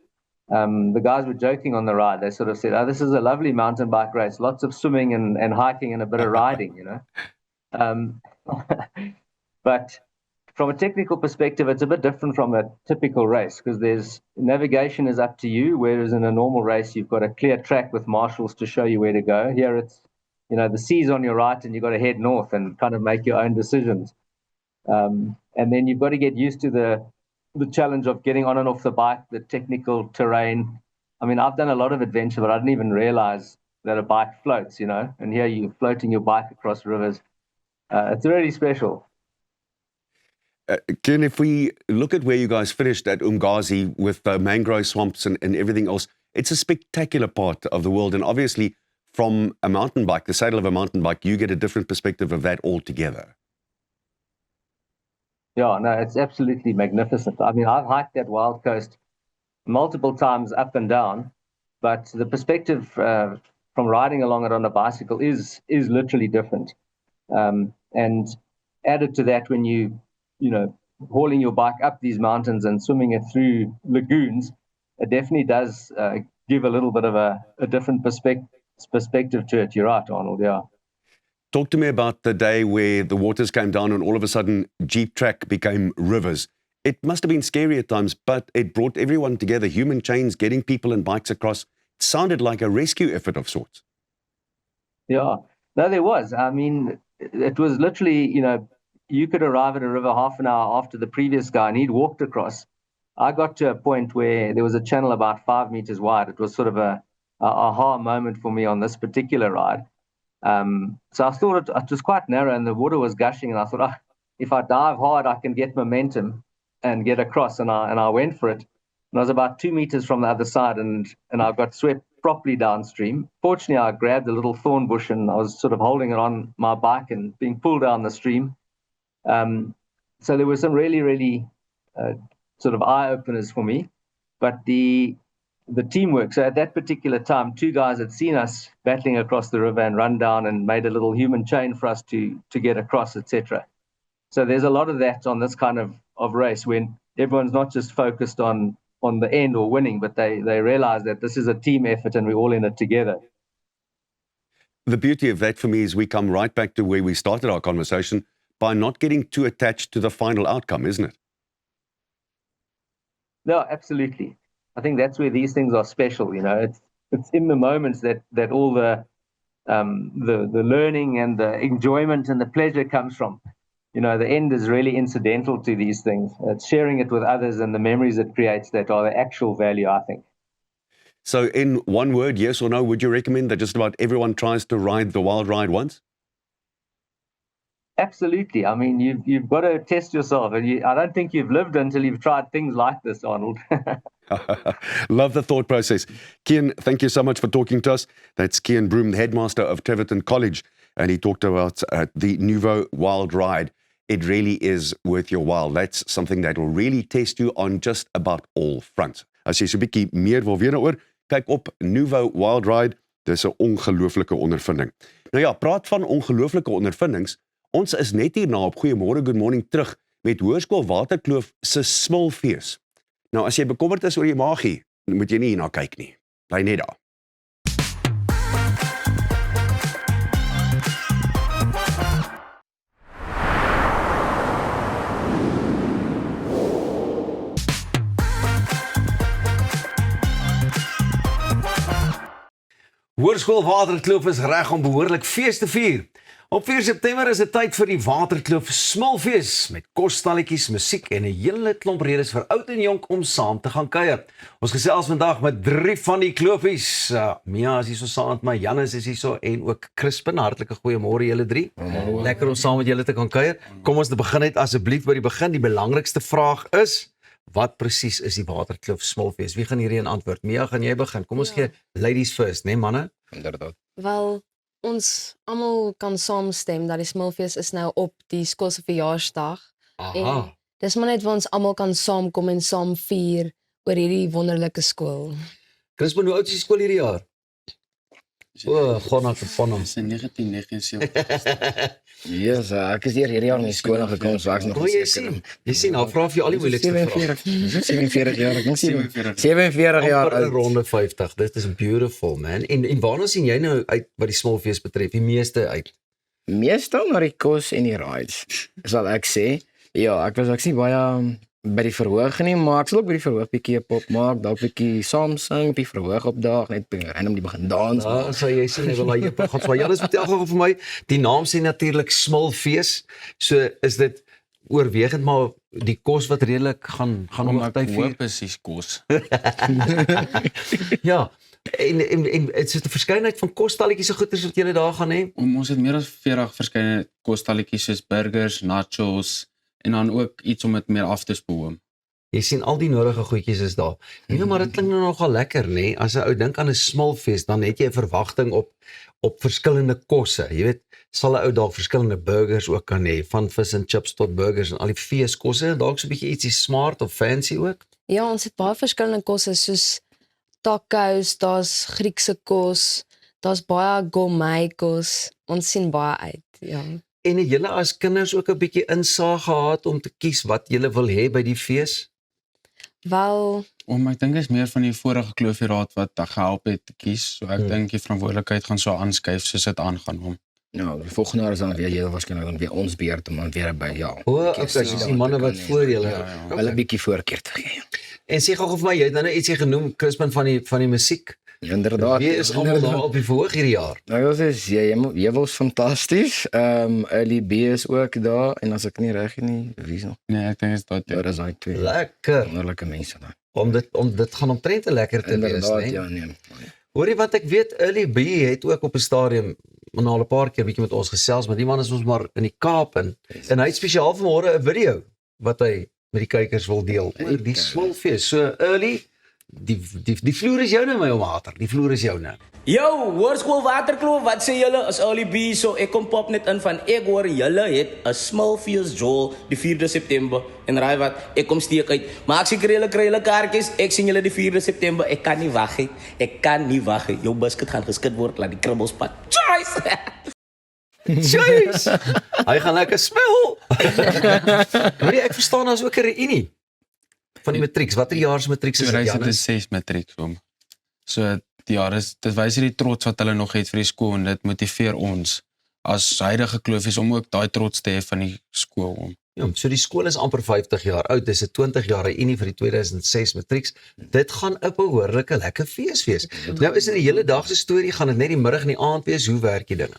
The guys were joking on the ride. They sort of said, "Oh, this is a lovely mountain bike race. Lots of swimming and hiking and a bit of riding, But from a technical perspective, it's a bit different from a typical race, because navigation is up to you, whereas in a normal race, you've got a clear track with marshals to show you where to go. Here it's, the sea's on your right and you've got to head north and kind of make your own decisions. And then you've got to get used to the challenge of getting on and off the bike, the technical terrain. I mean, I've done a lot of adventure, but I didn't even realize that a bike floats, and here you're floating your bike across rivers. It's really special. Ken, if we look at where you guys finished at Umgazi with mangrove swamps and everything else, it's a spectacular part of the world. And obviously, from a mountain bike, the saddle of a mountain bike, you get a different perspective of that altogether. Yeah, no, it's absolutely magnificent. I mean, I've hiked that Wild Coast multiple times up and down, but the perspective from riding along it on a bicycle is literally different. And added to that, when you hauling your bike up these mountains and swimming it through lagoons, it definitely does give a little bit of a different perspective to it. You're right, Arnold, yeah. Talk to me about the day where the waters came down and all of a sudden Jeep Track became rivers. It must have been scary at times, but it brought everyone together, human chains, getting people and bikes across. It sounded like a rescue effort of sorts. Yeah, no, there was. I mean, it was literally, you could arrive at a river half an hour after the previous guy and he'd walked across. I got to a point where there was a channel about 5 meters wide. It was sort of a aha moment for me on this particular ride. So I thought it was quite narrow and the water was gushing, and I thought, if I dive hard, I can get momentum and get across, and I went for it. And I was about 2 meters from the other side, and I got swept properly downstream. Fortunately, I grabbed a little thorn bush and I was sort of holding it on my bike and being pulled down the stream. So there were some really, really sort of eye-openers for me. But the teamwork, so at that particular time, 2 guys had seen us battling across the river and run down and made a little human chain for us to get across, etc. So there's a lot of that on this kind of race, when everyone's not just focused on the end or winning, but they realize that this is a team effort and we're all in it together. The beauty of that for me is we come right back to where we started our conversation by not getting too attached to the final outcome, isn't it? No, absolutely. I think that's where these things are special. It's in the moments that all the learning and the enjoyment and the pleasure comes from. The end is really incidental to these things. It's sharing it with others and the memories it creates that are the actual value, I think. So in one word, yes or no, would you recommend that just about everyone tries to ride the Wild Ride once? Absolutely. I mean, you've got to test yourself, and I don't think you've lived until you've tried things like this, Arnold. Love the thought process. Cian, thank you so much for talking to us. That's Cian Broom, the headmaster of Treverton College, and he talked about the Nouveau Wild Ride. It really is worth your while. That's something that will really test you on just about all fronts. As jy so 'n bietjie meer wil weet oor, kyk op Nouveau Wild Ride. Dis 'n ongelooflike ondervinding. Nou ja, praat van ongelooflike ondervindings. Ons is net hierna op Goeiemôre Good Morning terug met Hoërskool Waterkloof se Smilfees. Nou as jy bekommerd is oor jou maagie, moet jy nie hierna kyk nie. Bly net daar. Hoërskool Waterkloof is reg om behoorlik fees te vier. Op 4 September is dit tyd vir die Waterkloof Smilfees met kosstalletjies, musiek en 'n hele klomp redes vir oud en jonk om saam te gaan kuier. Ons gesels vandag met 3 van die kloofies. Mia is hier so saam met my, Janus is hier so en ook Crispin. Hartlike goeiemôre julle 3. Lekker om saam met julle te kan kuier. Kom ons begin net asseblief by die begin. Die belangrikste vraag is: wat presies is die Waterkloof Smilfees? Wie gaan hierdie antwoord? Mia, gaan jy begin? Kom ons gee ladies first, né, manne? Inderdaad. Wel, ons almal kan saamstem dat die Smilfees is nou op die skool se verjaarsdag. Aha. En dis maar net waar ons almal kan saamkom en saam vier oor hierdie wonderlike skool. Crispin, hoe oud is die skool hierdie jaar? Gewoon na te vonnem. Dis in 1979. Yes, ek is hierdie jaar in die skool gekom, so ek's nog Jy sien, nou vra vir al die moeilikste vrae. 47 jaar, ek dink 47 jaar Amper 'n oud. ronde 50. Dit is beautiful, man. En waarna sien jy nou uit wat die Smilfees betref? Die meeste uit. Meestal na die kos en die rides, sal ek sê. Ja, ek sien baie by die verhoog nie, maar ek sal ook by die verhoog bietjie pop maak, dalk bietjie saam sing op die verhoog opdaag, net random die begin dans. Ja, so jy sien, hy wil hy gaan so. Ja, dis vertel gou vir my. Die naam sê natuurlik Smilfees. So is dit oorwegend maar die kos wat redelik gaan hoogtyd vier. Presies kos. Ja. En dit is 'n verskeidenheid van kosstalletjies en goeders wat julle daar gaan hê. Ons het meer as 40 verskillende kosstalletjies soos burgers, nachos en dan ook iets om dit meer af te spoel. Jy sien al die nodige goedjies is daar. Nee, maar dit klink nou nogal lekker, nê? As 'n ou dink aan 'n Smilfees, dan het jy 'n verwagting op verskillende kosse. Jy weet, sal 'n ou dalk verskillende burgers ook kan hê, van vis en chips tot burgers en al die feeskosse, dalk so 'n bietjie ietsie smart of fancy ook. Ja, ons het baie verskillende kosse soos tacos, daar's Griekse kos, daar's baie gourmet kos. Ons sien baie uit, ja. En het julle as kinders ook 'n bietjie insaag gehad om te kies wat julle wil hê by die fees? Wel, Ek dink is meer van die vorige kloofraad wat gehelp het te kies. So ek dink die verantwoordelikheid gaan so aanskuif soos dit aangaan hom. Ja, die volgende jaar is dan weer julle waarskynlik dan weer ons beurt om dan weer by Okay, soos die manne wat voor julle. hulle 'n bietjie voorkeur te gee. En sê gou vir my, jy het nou net ietsie genoem, Crispin, van die musiek. Inderdaad. Wie is almal daar op die verhoog hierdie jaar? Nou dit is jy was fantasties. Early B is ook daar en as ek nie reg is nie, wie is nog? Nee, ek dink is dat Daar is daai twee Lekker. wonderlike mense daar. Om dit gaan omtrent te lekker te wees, Inderdaad, né? ja nee. Hoorie, wat ek weet, Early B het ook op 'n stadium al 'n paar keer bietjie met ons gesels, maar die man is ons maar in die Kaap en hy het spesiaal vanmôre 'n video wat hy met die kykers wil deel oor die Smolfees. So Early, die vloer is joune my omater. Die vloer is joune. Yo, Hoërskool Waterkloof, wat sê julle as Early B? So ek kom pop net in van ek hoor julle het 'n Smulfees Joel die 4de September. En raai wat, ek kom steek uit. Maak seker julle kry julle kaartjies. Ek sien julle die 4de September. Ek kan nie wag nie. Ek kan nie wag nie. Jou biscuit gaan geskit word laat die kribbels pad. Choice. Jeez. Hy gaan lekker smil. Hoorie, ek verstaan daar's ook 'n reunie van die matrieks. Watter jaar se matrieks is dit, Janus? 2006 matriek hom. So ja, dit wys hierdie trots wat hulle nog het vir die skool en dit motiveer ons as huidige kloofies om ook daai trots te hê van die skool om. Ja, so die skool is amper 50 jaar oud. Dis 'n 20 jaar reunie vir die 2006 matrieks. Dit gaan 'n behoorlike lekker fees wees. Nou is dit 'n hele dag se storie, gaan dit net die middag en die aand wees? Hoe werk die dinge?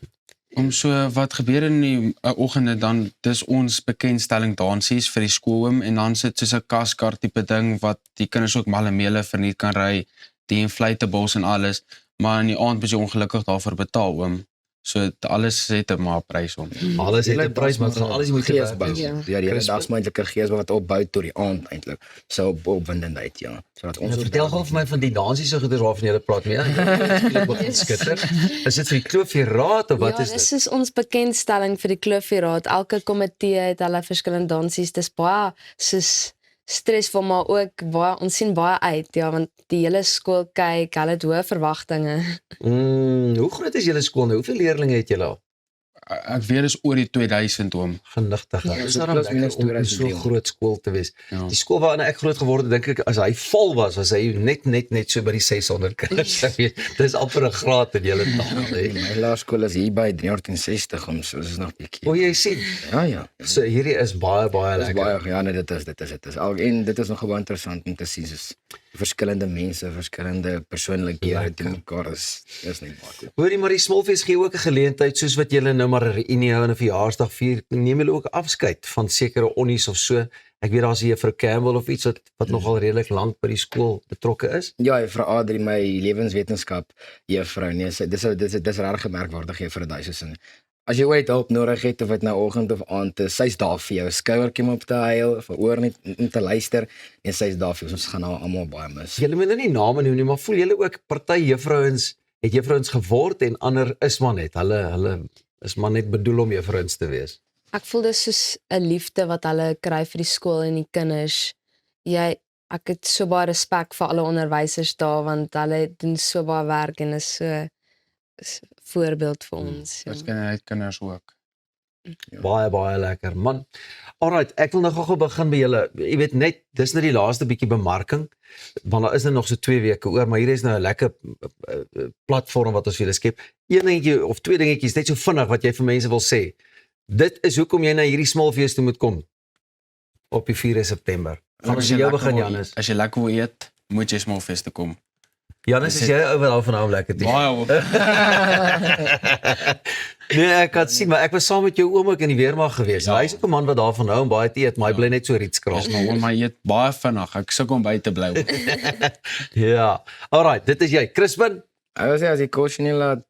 Om so wat gebeur in die oggende dan dis ons bekendstelling dansies vir die skool en dan sit soos 'n kaskar tipe ding wat die kinders ook malemele verniet kan ry, die inflatables en alles, maar in die aand moet jy ongelukkig daarvoor betaal oom. So alles het 'n maar prys om. Alles het 'n prys, maar gaan alles moet geesbou. gebeur. Ja, die hele dag moontlike geesbou wat opbou tot die aand eintlik. So opwindendheid, ja. Sodat ons Nou, vertel gou vir my van die dansiese goeders waarvan jy praat mee. Ek begin skitter. Is dit vir die Kloofraad of wat is Dis dit? is ons bekendstelling vir die Kloofraad. Elke komitee het hulle verskillende dansies. Dis baie soos stresvol, maar ook baie ons sien baie uit, ja, want die hele skool kyk, hulle het hoë verwagtinge. Hoe groot is julle skool nou? Hoeveel leerders het julle al? Ek weet is oor die 2000 oom. Genigtig. Ja, Is so daar plus om minus so 'n 2300. groot skool te wees? Ja. Die skool waarin ek groot geword het, dink ek as hy vol was hy net so by die 600 kinders. Dis amper 'n graad in julle taal, hè. My laerskool is hier by 360 om so is nog bietjie. O, jy sien. Ja. So hierdie is baie Dit is lekker. baie ja, nee, dit is al en dit is nog gewoon interessant om te sien soos verskillende mense, verskillende persoonlikhede te mekaar is net baie cool. Hoorie, maar die Smolfees gee ook 'n geleentheid soos wat julle nou maar 'n reunie hou en 'n verjaarsdag vier, neem julle ook afskeid van sekere onnies of so. Ek weet daar's 'n juffrou Campbell of iets wat nogal redelik lank by die skool betrokke is. Ja, vir Adri my lewenswetenskap juffrou. Nee, dis regtig gemerkwaardig juffrou daai sin. As jy ooit hulp nodig het of dit nou oggend of aand is, sy's daar vir jou. Skouertjie om op te huil, vir oor net om te luister en sy's daar vir ons gaan nou almal baie mis. Julle moet nou nie name noem nie, maar voel julle ook party juffrouens het juffrouens geword en ander is maar net. Hulle is maar net bedoel om juffrouens te wees. Ek voel dis soos 'n liefde wat hulle kry vir die skool en die kinders. Ek het so baie respek vir alle onderwysers daar want hulle doen so baie werk en is so is 'n voorbeeld vir ons. Ja. Dit kinders ook. Baie lekker, man. Alright, ek wil nou gou begin by julle. Jy weet net, dis net die laaste bietjie bemarking, want daar is nou nog so 2 weke oor, maar hier is nou 'n lekker platform wat ons vir julle skep. Een dingetjie of 2 dingetjies net so vinnig wat jy vir mense wil sê. Dit is hoekom jy na hierdie Smolfees toe moet kom op die 4 September. Gaan ons jou begin, Janus. As jy lekker wil eet, moet jy Smolfees toe kom. Janus, is jy ou wat hou van hom lekker te eet? Baie. Nee, ek kan sien, maar ek was saam met jou oom ook in die weermag gewees. Ja. Hy's ook 'n man wat daarvan hou om baie te eet, maar hy bly net so rietskraal. Dis maar my eet baie vinnig. Ek sukkel om by te bly. Ja. Alright, dit is jy. Crispin. As jy kos nie laat,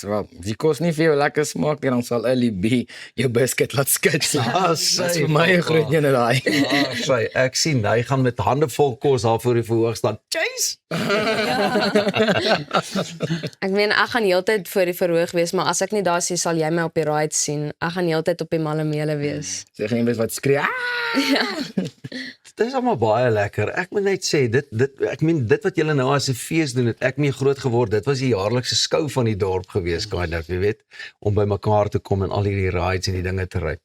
wel, die kos nie vir jou lekker smaak nie, dan sal Early B jou biscuit laat skit. Dis vir my 'n groot een daai. Sy, ek sien hy gaan met hande vol kos daar voor die verhoog staan. Chase. Ek meen ek gaan heeltyd voor die verhoog wees, maar as ek nie daar is, sal jy my op die ride sien. Ek gaan heeltyd op die malemele wees. Sy gaan iewers wat skree. Dit is almal baie lekker. Ek moet net sê dit ek meen dit wat julle nou as 'n fees doen, het ek ek mee groot geword, dit was die jaarlikse skou van die dorp gewees, kind of, jy weet, om by mekaar te kom en al hierdie rides en die dinge te ry.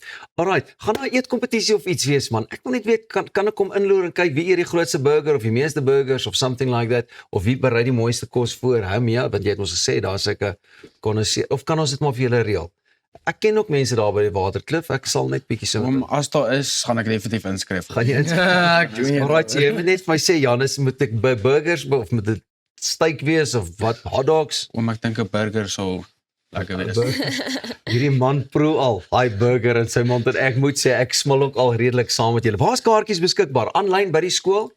Alright, gaan daar 'n eetkompetisie of iets wees, man? Ek wil net weet, kan ek kom inloer en kyk wie eet die grootste burger of die meeste burgers of something like that, of wie berei die mooiste kos voor, ja, want jy het ons gesê, daar seker konnesie, of kan ons dit maar vir julle reël? Ek ken ook mense daar by die Waterkloof, ek sal net bietjie so As daar is, gaan ek definitief inskryf. Gaan jy inskryf? Alright, jy moet net vir my sê, Janus, moet ek by burgers of moet dit steak wees of wat, hotdogs? Ek dink 'n burger sal lekker wees. Hierdie man proe al, hy burger in sy mond en ek moet sê, ek smil ook al redelik saam met julle. Waar is kaartjies beskikbaar? Aanlyn by die skool?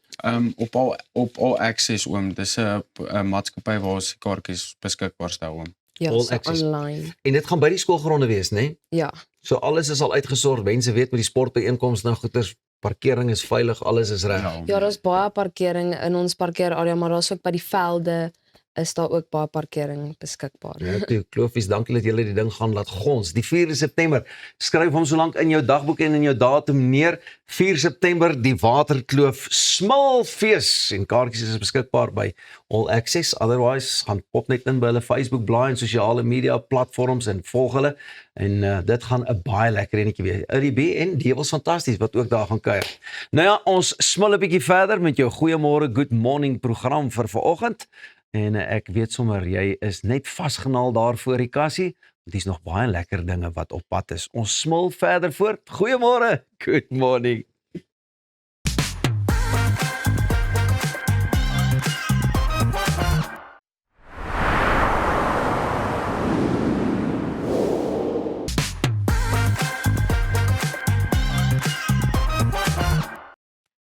Op All Access dis 'n maatskappy waar ons kaartjies beskikbaar stel Ja, All so access. online. En dit gaan by die skoolgronde wees, né? Nee? Ja. So alles is al uitgesorg. Mense weet met die sportbyeenkomste nou goeters, parkering is veilig, alles is reg. Ja, daar's baie parkering in ons parkeerarea, maar daar's ook by die velde is daar ook baie parkering beskikbaar. Ja, toe, Kloofies, dankie dat julle die ding gaan laat gons. Die 4 September, skryf hom solank in jou dagboek en in jou datum neer. 4 September, die Waterkloof Smilfees. En kaartjies is beskikbaar by All Access. Otherwise, gaan pop net in by hulle Facebook blaai en sosiale media platforms en volg hulle. En dit gaan 'n baie lekker enetjie wees. UDB en Devils fantasties wat ook daar gaan kuier. Nou ja, ons smil 'n bietjie verder met jou goeiemôre, good morning program vir vanoggend. En ek weet sommer, jy is net vasgenaal daar voor die kassie, want dis nog baie lekker dinge wat op pad is. Ons smil verder voort. Goeiemôre, good morning.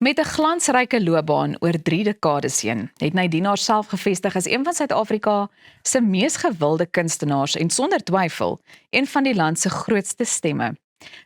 Met 'n glansryke loopbaan oor 3 dekades heen, het Nadine haarself gevestig as een van Suid-Afrika se mees gewilde kunstenaars en sonder twyfel een van die land se grootste stemme.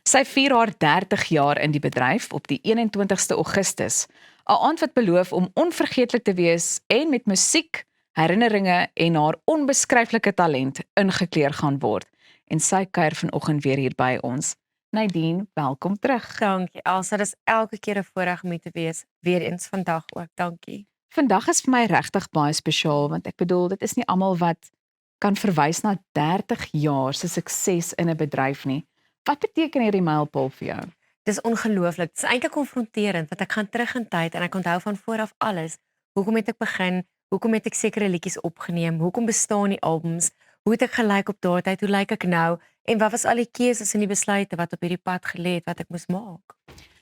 Sy vier haar 30 jaar in die bedryf op die 21ste Augustus, 'n aand wat beloof om onvergeetlik te wees en met musiek, herinneringe en haar onbeskryflike talent ingekleer gaan word. En sy kuier vanoggend weer hier by ons. Nadine, welkom terug. Dankie Elsa, dis elke keer 'n voorreg om hier te wees. Weer eens vandag ook, dankie. Vandag is vir my regtig baie spesiaal, want ek bedoel, dit is nie almal wat kan verwys na 30 jaar se sukses in 'n bedryf nie. Wat beteken hierdie mylpaal vir jou? Dis ongelooflik. Dis eintlik konfronterend, want ek gaan terug in tyd en ek onthou van voor af alles. Hoekom het ek begin? Hoekom het ek sekere liedjies opgeneem? Hoekom bestaan die albums? Hoe het ek gelyk op daardie tyd? Hoe lyk ek nou? En wat was al die keuses en die besluite wat op hierdie pad gelê het wat ek moes maak?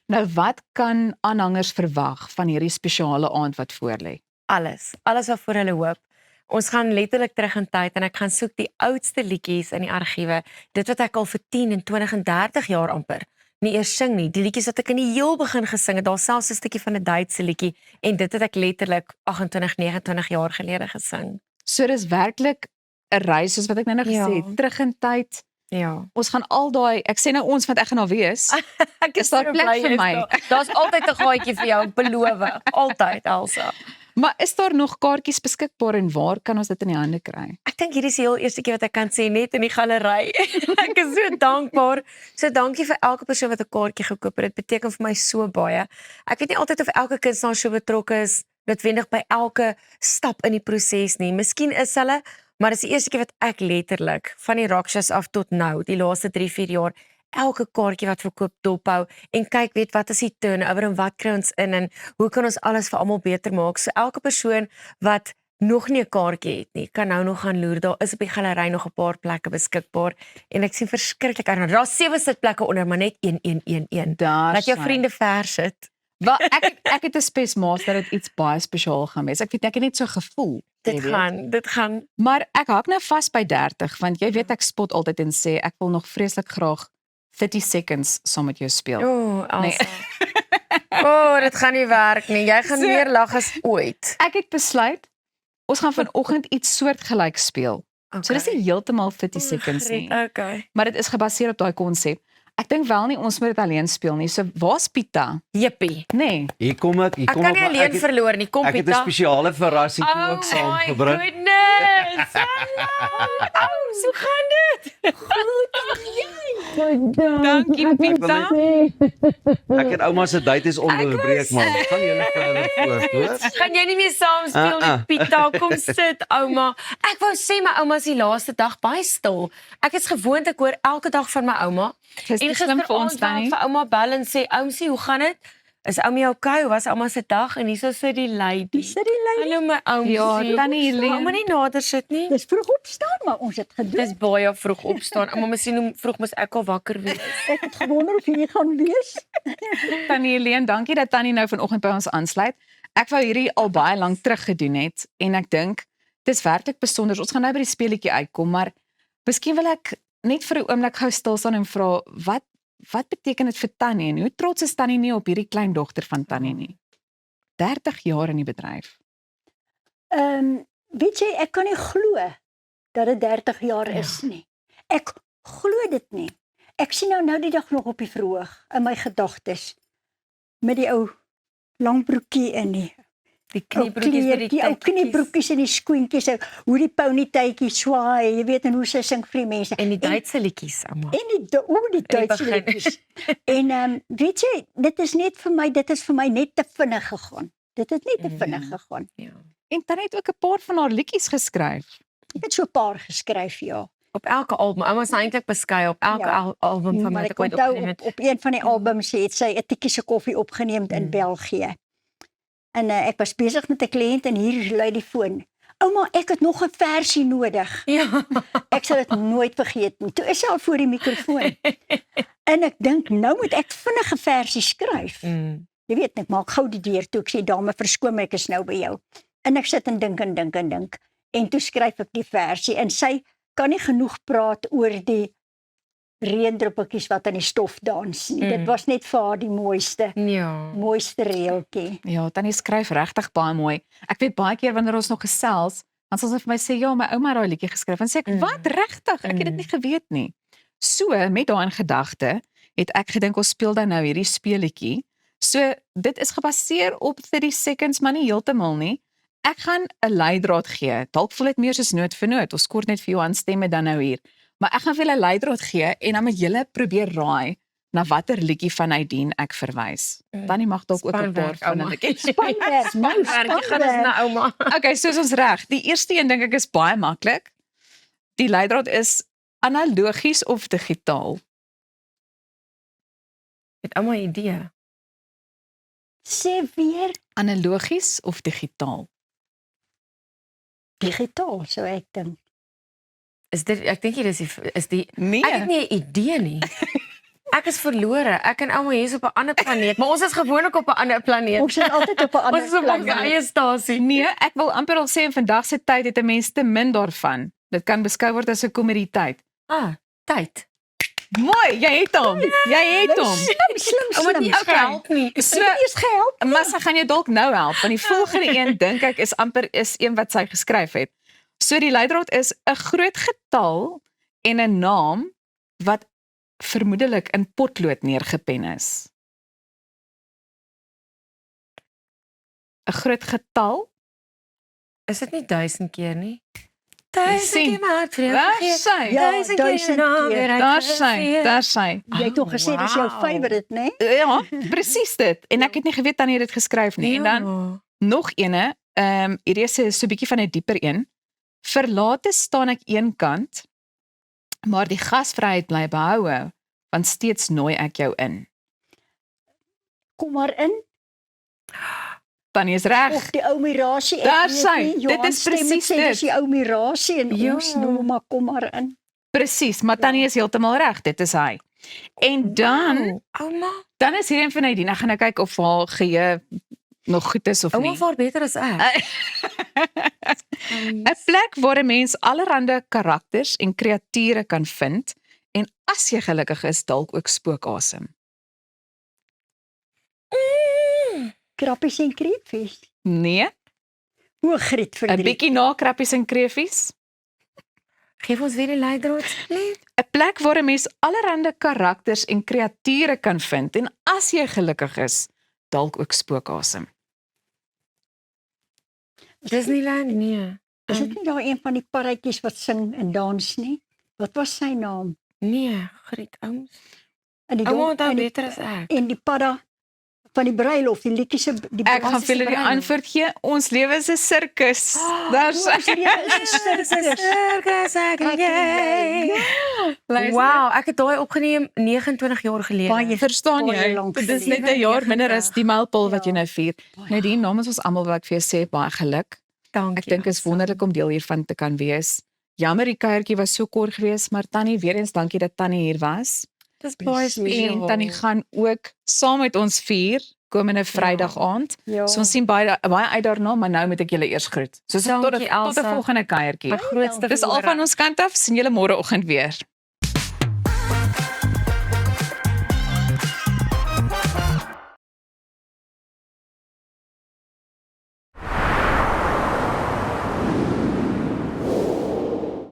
Nou wat kan aanhangers verwag van hierdie spesiale aand wat voorlê? Alles waarvoor hulle hoop. Ons gaan letterlik terug in tyd en ek gaan soek die oudste liedjies in die argiewe, dit wat ek al vir 10 en 20 en 30 jaar amper nie eers sing nie, die liedjies wat ek in die heel begin gesing het, daar selfs 'n stukkie van 'n Duitse liedjie en dit het ek letterlik 28, 29 jaar gelede gesing. So dis werklik 'n reis soos wat ek nou gesê het, terug in tyd. Ja. Ons gaan al daai, ek sê nou ons want ek gaan daar wees. Ek is daar plek vir my? Daar's altyd 'n gaatjie vir jou, beloof. Altyd, Elsa. Maar is daar nog kaartjies beskikbaar en waar kan ons dit in die hande kry? Ek dink hierdie is die heel eerste keer wat ek kan sê net in die galery. Ek is so dankbaar. So dankie vir elke persoon wat 'n kaartjie gekoop het. Dit beteken vir my so baie. Ek weet nie altyd of elke kunstenaar so betrokke is noodwendig by elke stap in die proses nie. Miskien is hulle, maar dis die eerste keer wat ek letterlik van die rockshows af tot nou, die laaste 3-4 jaar, elke kaartjie wat verkoop dophou en kyk weet wat is die turnover en wat kry ons in en hoe kan ons alles vir almal beter maak. So elke persoon wat nog nie 'n kaartjie het nie, kan nou nog gaan loer. Daar is op die galery nog 'n paar plekke beskikbaar en ek sien verskriklik uit. Daar's 7 sitplekke onder, maar net 1. Laat jou vriende ver sit. Wel, ek het 'n spesmaas dat dit iets baie spesiaal gaan wees. Ek weet ek het net so gevoel. Dit gaan. Maar ek hak nou vas by 30 want jy weet ek spot altyd en sê ek wil nog vreeslik graag 30 seconds saam met jou speel. Elsa. Nee. Dit gaan nie werk nie. Jy gaan meer lag as ooit. Ek het besluit ons gaan vanoggend iets soortgelyks speel. Okay. So dis nie heeltemal 30 seconds nie. Okay. Maar dit is gebaseer op daai konsep. Ek dink wel nie ons moet dit alleen speel nie. So waar's Pita? Jippie. Nee. Hier kom ek, Ek kan nie alleen verloor nie. Kom Ek het 'n Pita. spesiale verrassing Oh ook my saamgebring. goodness. Hallo. So gaan dit. Dankie Pita. Ek het ouma se date is onderbreek, maar gaan julle verder voort, hoor? Gaan jy nie meer saam speel met Pita? Kom sit, ouma. Ek wou sê my ouma is die laaste dag baie stil. Ek is gewoond ek hoor elke dag van my ouma. Dis En slim vir ons gisteraand dan wou nie. ek vir ouma bel en sê, "Oumsie, hoe gaan dit? Is oumie okay? Hoe was ouma se dag?" En hierso sit die lady. Hallo my oumsie. Ja, tannie Helene. Ouma nie nader sit nie. Dis vroeg opstaan, maar ons het gedoen. Dis baie vroeg opstaan. Ouma, miskien hoe vroeg moet ek al wakker wees? Ek het gewonder of jy gaan wees. Tannie Helene, dankie dat Tannie nou vanoggend by ons aansluit. Ek wou hierdie al baie lank terug gedoen het en ek dink dis werklik besonder. Ons gaan nou by die speletjie uitkom, maar miskien wil ek net vir 'n oomblik gou stil staan en vra wat beteken dit vir Tannie en hoe trots is Tannie nie op hierdie klein dogter van Tannie nie? 30 jaar in die bedryf. Weet jy, ek kan nie glo dat dit 30 jaar is nie. Ek glo dit nie. Ek sien nou die dag nog op die verhoog in my gedagtes met die ou lang broekie en die kniebroekies met die die ou kniebroekies en die skoentjies, hoe die ponytjie swaai, jy weet en hoe sy sing vir die mense. En die Duitse liedjies, ouma. En die Duitse liedjies. En weet jy, dit is vir my net te vinnig gegaan. Dit het net te vinnig gegaan. Ja. En Tannie het ook 'n paar van haar liedjies geskryf. Ek het so 'n paar geskryf, ja. Op elke album. Ouma is eintlik beskeie op elke album van maar my ek ooit onthou opgeneem het. op een van die albums het sy 'n tikkie se koffie opgeneem in België. En ek was besig met 'n kliënt en hier lui die foon. Ouma, ek het nog 'n versie nodig. Ja. Ek sal dit nooit vergeet nie. Toe is sy al voor die mikrofoon. En ek dink nou moet ek vinnig 'n versie skryf. Jy weet, ek maak gou die deur toe. Ek sê dame, verskoon my, ek is nou by jou. En ek sit en dink. En toe skryf ek die versie en sy kan nie genoeg praat oor die reendruppeltjies wat aan die stof dans nie. Dit was net vir haar die mooiste reeltjie. Ja, Tannie skryf regtig baie mooi. Ek weet baie keer wanneer ons nog gesels, dan sal sy vir my sê, "Ja, my ouma het daai liedjie geskryf." En sê ek, "Wat regtig? Ek het dit nie geweet nie." So, met daai in gedagte, het ek gedink ons speel dan nou hierdie speletjie. So, dit is gebaseer op 30 seconds, maar nie heeltemal nie. Ek gaan 'n leidraad gee. Dalk voel dit meer soos noot vir noot. Ons kort net vir Johan stemme dan nou hier. Maar ek gaan vir julle 'n leidraad gee en dan moet julle probeer raai na watter liedjie van Nadine ek verwys. Tannie mag dalk ook 'n paar van hulle ken. Spanwerk, Jy gaan dit na ouma. Okay, soos ons reg. Die eerste een dink ek is baie maklik. Die leidraad is analogies of digitaal. Het ouma 'n idee? Sê weer Analogies of digitaal? digitaal, sou ek dink. Ek dink dit is die Nee. Ek het nie 'n idee nie. Ek is verlore. Ek en ouma hier is op 'n ander planeet, maar ons is gewoonlik op 'n ander planeet. Ons is altyd op 'n ander Ons is op ons eie stasie. Nee, ek wil amper al sê in vandag se tyd het 'n mens te min daarvan. Dit kan beskou word as 'n kommoditeit. Tyd. Mooi, jy het hom. Jy het hom. Slim. Ouma het nie gehelp nie. So, Eers gehelp. maar sy gaan jou dalk nou help, want die volgende een dink ek is amper een wat sy geskryf het. So die leidraad is 'n groot getal en 'n naam wat vermoedelik in potlood neergepen is. 'n Groot getal. Is dit nie 1000 keer nie? Sien. maar Daar sy. Ja, 1000 keer. Daar sy. Jy het tog gesê dis jou favorite, né? Ja, presies dit. En ek het nie geweet Tannie het dit geskryf nie. En dan nog ene, hierdie is so 'n bietjie van 'n dieper een. Verlate staan ek een kant, maar die gasvryheid bly behoue, want steeds nooi ek jou in. Kom maar in. Tannie is reg. Of die ou mirasie. Daar sy. Dit is presies dit. Dis die ou mirasie en Ja. ons noem maar kom maar in. Presies, maar Tannie is heeltemal reg, dit is hy. En dan, Ouma. dan is hier een van Nadine, gaan nou kyk of haar geheue nog goed is of Ouma nie. vaar beter as ek. 'n Plek waar 'n mens allerhande karakters en kreature kan vind en as jy gelukkig is, dalk ook spookasem. Krappies en kreefies. Nee, O, griet 'n verdriet. bietjie na krappies en kreefies. Geef ons weer die leidraad asseblief. 'n plek waar 'n mens allerlei karakters en kreature kan vind en as jy gelukkig is, dalk ook spookasem. Disneyland? Nee. Is dit nie daar een van die parretjies wat sing en dans nie? Wat was sy naam? Nee, Griet Ooms. En die Ouma dom- onthou en die- beter as ek. En die padda van die bruiloft, die liedjies se die Ek gaan basiese vir julle die bruiloft. antwoord gee. Ons lewe is 'n sirkus. Daar's Ons lewe is 'n sirkus. Circus ek en jy. Wow, ek het daai opgeneem 29 jaar gelede. Baie Verstaan baie jy? lank Dit is gelede. net 'n jaar minder as die mylpaal wat Ja. jy nou vier. Baie. Nou die namens ons almal wil ek vir jou sê baie geluk. Dankie. Ek dink dit is wonderlik om deel hiervan te kan wees. Jammer die kuiertjie was so kort geweest, maar Tannie, weer eens dankie dat Tannie hier was. Dis baie spesiaal. En Tannie gaan ook saam met ons vier komende Vrydag aand. Ja. So ons sien baie uit daarna, maar nou moet ek julle eers groet. So tot 'n Dankie, tot 'n Elsa. volgende kuiertjie. My grootste Dis al van voorreg. ons kant af. Sien julle môreoggend weer.